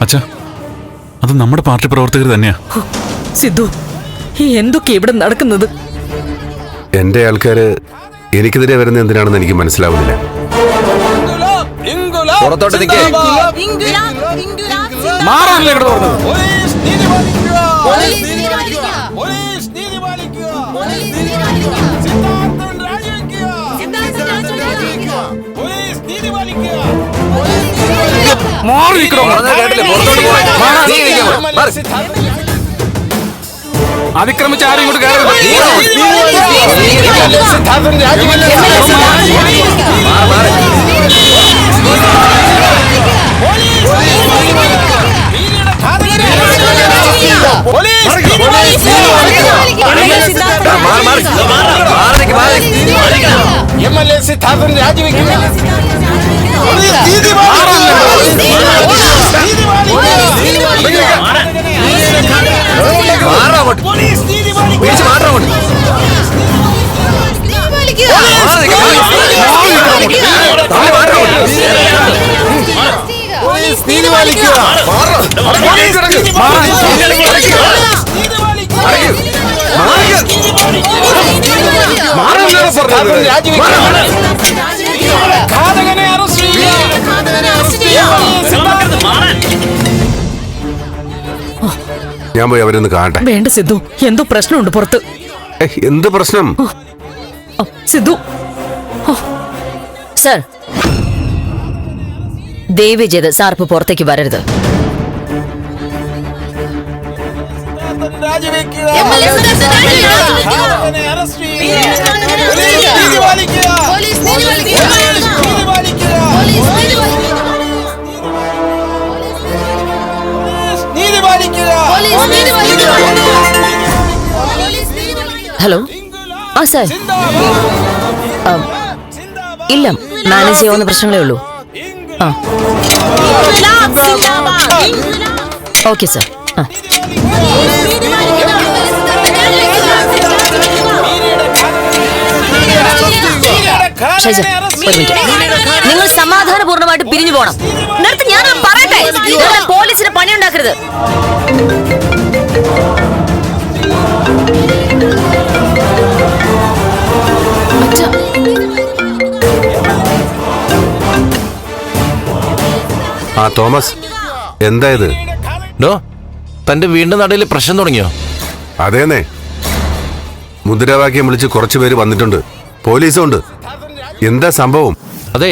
അച്ഛാ, അത് നമ്മുടെ പാർട്ടി പ്രവർത്തകർ തന്നെയാ. സിദ്ധു, എന്തൊക്കെ ഇവിടെ നടക്കുന്നത്? എന്റെ ആൾക്കാര് എനിക്കെതിരെ വരുന്ന എന്തിനാണെന്ന് എനിക്ക് മനസ്സിലാവുന്നില്ല. പുറത്തോട്ട് നിൽക്കേ. അതിക്രമിച്ച് ആരും ഇങ്ങോട്ട് MLA സിദ്ധാർത്ഥൻ രാജിവെക്കുക. ഞാൻ പോയി അവരൊന്ന് കാണട്ടെ. വേണ്ട സിദ്ധു, എന്തോ പ്രശ്നമുണ്ട് പുറത്ത്. എന്ത് പ്രശ്നം? സിദ്ധു സർ, ദയവ് ചെയ്ത് സാർ ഇപ്പൊ പുറത്തേക്ക് വരരുത്. ഹലോ, ആ സാർ, ഇല്ല, മാനേജ് ചെയ്യാവുന്ന പ്രശ്നങ്ങളേ ഉള്ളൂ. ആ, ഓക്കെ സാർ. ഷൈജ, ഒരു മിനിറ്റ്. നിങ്ങൾ സമാധാനപൂർണ്ണമായിട്ട് പിരിഞ്ഞു പോകണം. നേരത്തെ ഞാൻ പറയട്ടെ, പോലീസിന് പണിയുണ്ടാക്കരുത്. ആ തോമസ്, എന്തായത്? തന്റെ വീണ്ടും നടയിൽ പ്രശ്നം തുടങ്ങിയോ? അതേന്നേ, മുദ്രാവാക്യം വിളിച്ച് കുറച്ചുപേര് വന്നിട്ടുണ്ട്, പോലീസും ഉണ്ട്. എന്താ സംഭവം? അതെ,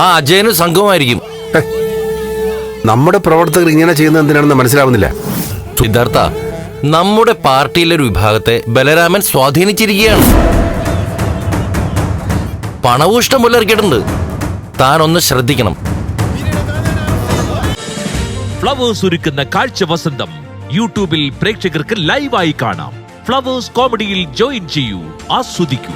ആ അജയനും സംഘവുമായിരിക്കും. നമ്മുടെ പ്രവർത്തകർ ഇങ്ങനെ ചെയ്യുന്നത് എന്തിനാണെന്ന് മനസ്സിലാവുന്നില്ല. സിദ്ധാർത്ഥ, നമ്മുടെ പാർട്ടിയിലെ ഒരു വിഭാഗത്തെ ബലരാമൻ സ്വാധീനിച്ചിരിക്കുകയാണ്. പണവും ഇഷ്ടം പോലെ ഇറക്കിയിട്ടുണ്ട്. താൻ ഒന്ന് ശ്രദ്ധിക്കണം. ഫ്ലവേഴ്സ് ഒരുക്കുന്ന കാഴ്ച വസന്തം യൂട്യൂബിൽ പ്രേക്ഷകർക്ക് ലൈവായി കാണാം. ഫ്ലവേഴ്സ് കോമഡിയിൽ ജോയിൻ ചെയ്യൂ, ആസ്വദിക്കൂ.